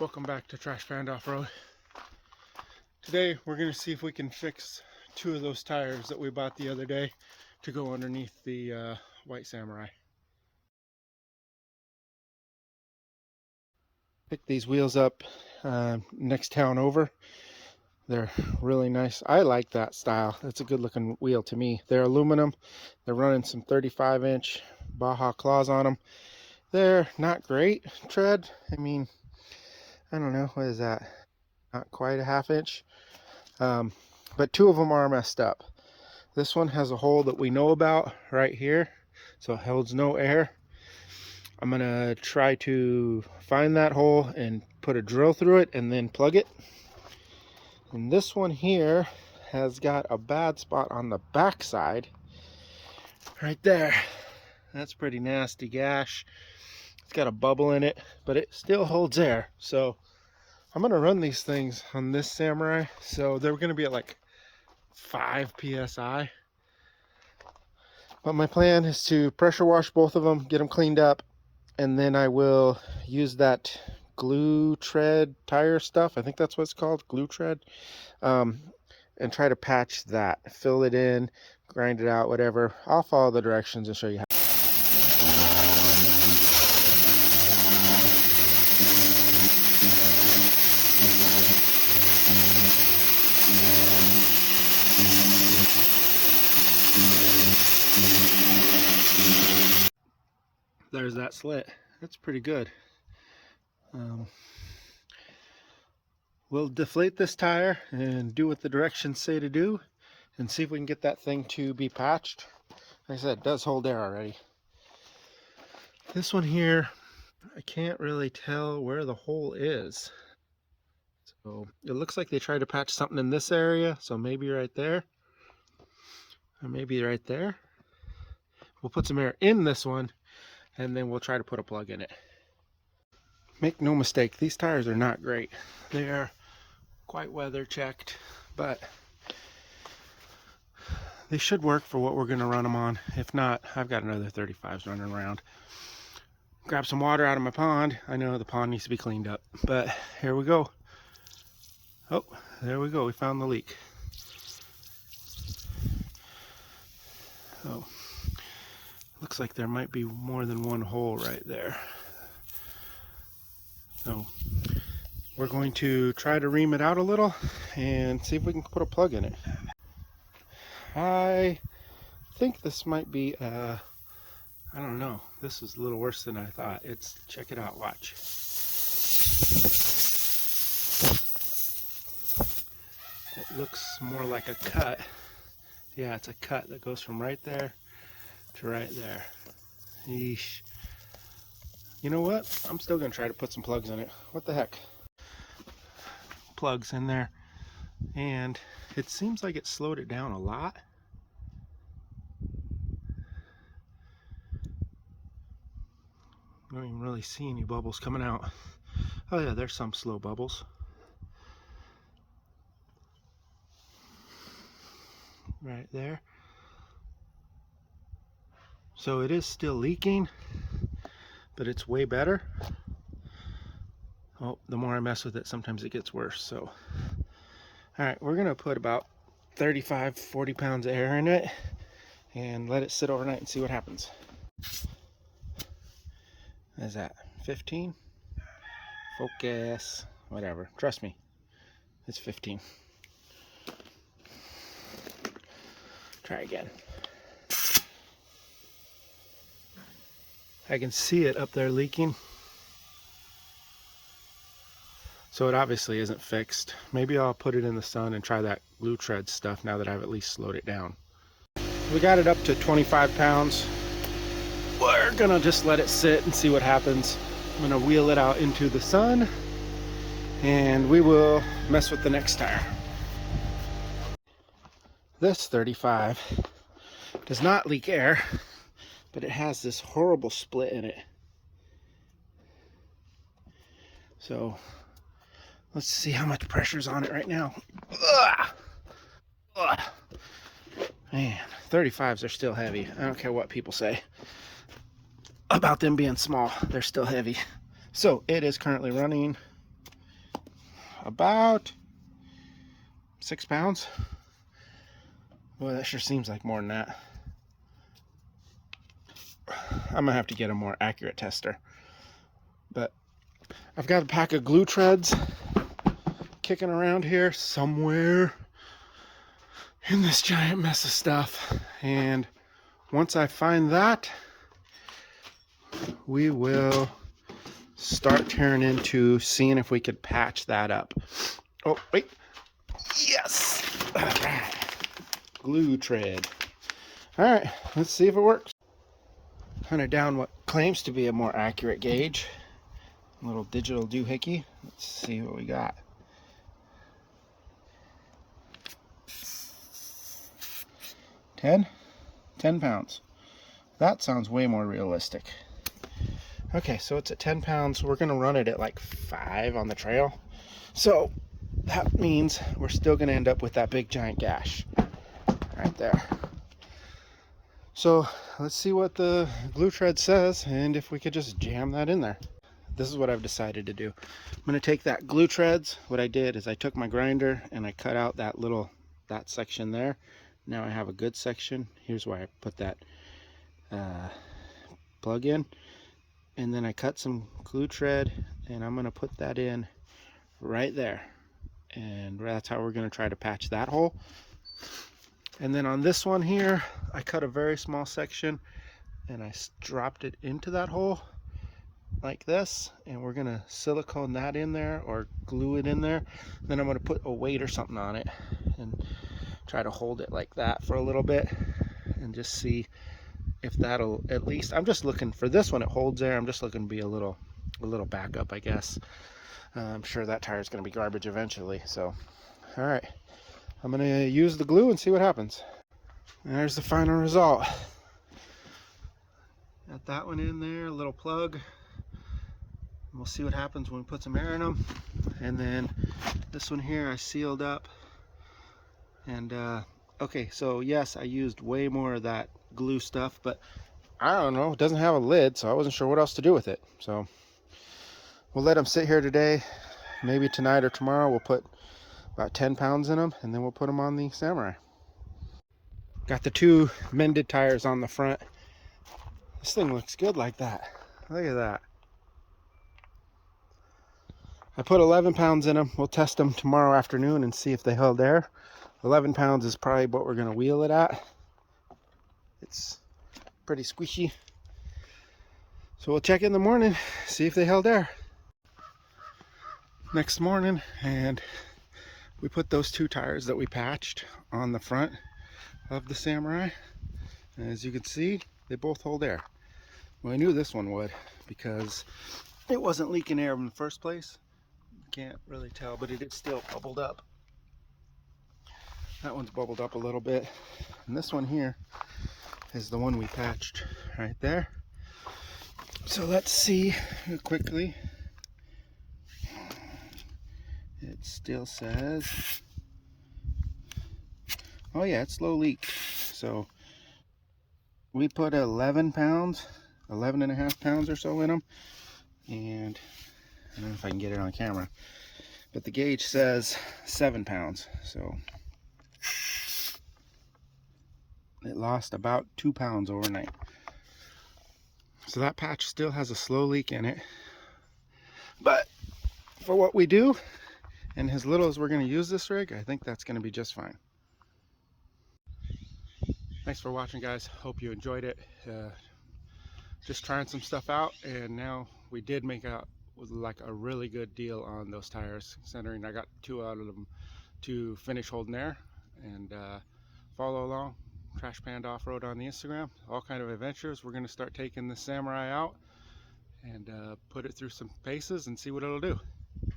Welcome back to Trash Band Off-Road. Today we're going to see if we can fix two of those tires that we bought the other day to go underneath the white Samurai. Picked these wheels up next town over. They're really nice. I like that style. It's a good looking wheel to me. They're aluminum. They're running some 35-inch Baja claws on them. They're not great tread. I mean, I don't know, what is that? Not quite a half inch. But two of them are messed up. This one has a hole that we know about right here, so it holds no air. I'm gonna try to find that hole and put a drill through it and then plug it. And this one here has got a bad spot on the back side right there. That's a pretty nasty gash. It's got a bubble in it, but it still holds air. So I'm gonna run these things on this Samurai. So they're gonna be at like 5 psi. But my plan is to pressure wash both of them, get them cleaned up, and then I will use that glue tread tire stuff. I think that's what it's called, glue tread, and try to patch that, fill it in, grind it out, whatever. I'll follow the directions and show you how. There's that slit. That's pretty good. We'll deflate this tire and do what the directions say to do and see if we can get that thing to be patched. Like I said, it does hold air already. This one here, I can't really tell where the hole is. So it looks like they tried to patch something in this area, so maybe right there, or maybe right there. We'll put some air in this one, and then we'll try to put a plug in it. Make no mistake, these tires are not great. They are quite weather checked, but they should work for what we're going to run them on. If not, I've got another 35s running around. Grab some water out of my pond. I know the pond needs to be cleaned up, but here we go. Oh, there we go. We found the leak. Oh, looks like there might be more than one hole right there. So we're going to try to ream it out a little and see if we can put a plug in it. I think this might be, I don't know. This is a little worse than I thought. Check it out, watch. It looks more like a cut. Yeah, it's a cut that goes from right there to right there. Yeesh. You know what? I'm still gonna try to put some plugs in it. What the heck? Plugs in there. And it seems like it slowed it down a lot. I don't even really see any bubbles coming out. Oh yeah, there's some slow bubbles. Right there. So it is still leaking, but it's way better. Oh, the more I mess with it, sometimes it gets worse. So, all right, we're gonna put about 35, 40 pounds of air in it and let it sit overnight and see what happens. What is that, 15? Focus, whatever, trust me, it's 15. Try again. I can see it up there leaking. So it obviously isn't fixed. Maybe I'll put it in the sun and try that glue tread stuff now that I've at least slowed it down. We got it up to 25 pounds. We're gonna just let it sit and see what happens. I'm gonna wheel it out into the sun and we will mess with the next tire. This 35 does not leak air, but it has this horrible split in it. So let's see how much pressure's on it right now. Ugh. Ugh. Man, 35s are still heavy. I don't care what people say about them being small. They're still heavy. So it is currently running about 6 pounds. Boy, that sure seems like more than that. I'm gonna have to get a more accurate tester. But I've got a pack of glue treads kicking around here somewhere in this giant mess of stuff. And once I find that, we will start tearing into seeing if we could patch that up. Oh, wait. Yes! All right. Glue tread. All right, let's see if it works. Hunted down what claims to be a more accurate gauge. A little digital doohickey. Let's see what we got. 10 pounds. That sounds way more realistic. Okay, so it's at 10 pounds. We're gonna run it at like 5 on the trail. So that means we're still gonna end up with that big giant gash right there. So let's see what the glue tread says and if we could just jam that in there. This is what I've decided to do. I'm gonna take that glue treads. What I did is I took my grinder and I cut out that section there. Now I have a good section. Here's why I put that plug in. And then I cut some glue tread and I'm gonna put that in right there. And that's how we're gonna try to patch that hole. And then on this one here, I cut a very small section and I dropped it into that hole like this. And we're gonna silicone that in there or glue it in there. Then I'm gonna put a weight or something on it and try to hold it like that for a little bit and just see if that'll at least, I'm just looking for this one, it holds there. I'm just looking to be a little backup, I guess. I'm sure that tire is going to be garbage eventually. So, all right, I'm going to use the glue and see what happens. There's the final result. Got that one in there, a little plug. We'll see what happens when we put some air in them. And then this one here I sealed up. And okay, so yes, I used way more of that glue stuff, but I don't know, it doesn't have a lid, so I wasn't sure what else to do with it. So we'll let them sit here today. Maybe tonight or tomorrow we'll put about 10 pounds in them and then we'll put them on the Samurai. Got the 2 mended tires on the front. This thing looks good like that. Look at that. I put 11 pounds in them. We'll test them tomorrow afternoon and see if they held air. 11 pounds is probably what we're going to wheel it at. It's pretty squishy. So we'll check in the morning, see if they held air. Next morning, and we put those 2 tires that we patched on the front of the Samurai. And as you can see, they both hold air. Well, I knew this one would because it wasn't leaking air in the first place. Can't really tell, but it is still bubbled up. That one's bubbled up a little bit. And this one here is the one we patched right there. So let's see quickly. It still says, oh yeah, it's low leak. So we put 11 pounds, 11 and a half pounds or so in them. And I don't know if I can get it on camera, but the gauge says 7 pounds. So it lost about 2 pounds overnight. So that patch still has a slow leak in it. But for what we do, and as little as we're going to use this rig, I think that's going to be just fine. Thanks for watching, guys. Hope you enjoyed it. Just trying some stuff out, and now we did make out with like a really good deal on those tires, considering I got 2 out of them to finish holding air. And follow along Trash Panda Off-Road on the Instagram. All kind of adventures. We're going to start taking the Samurai out and put it through some paces and see what it'll do.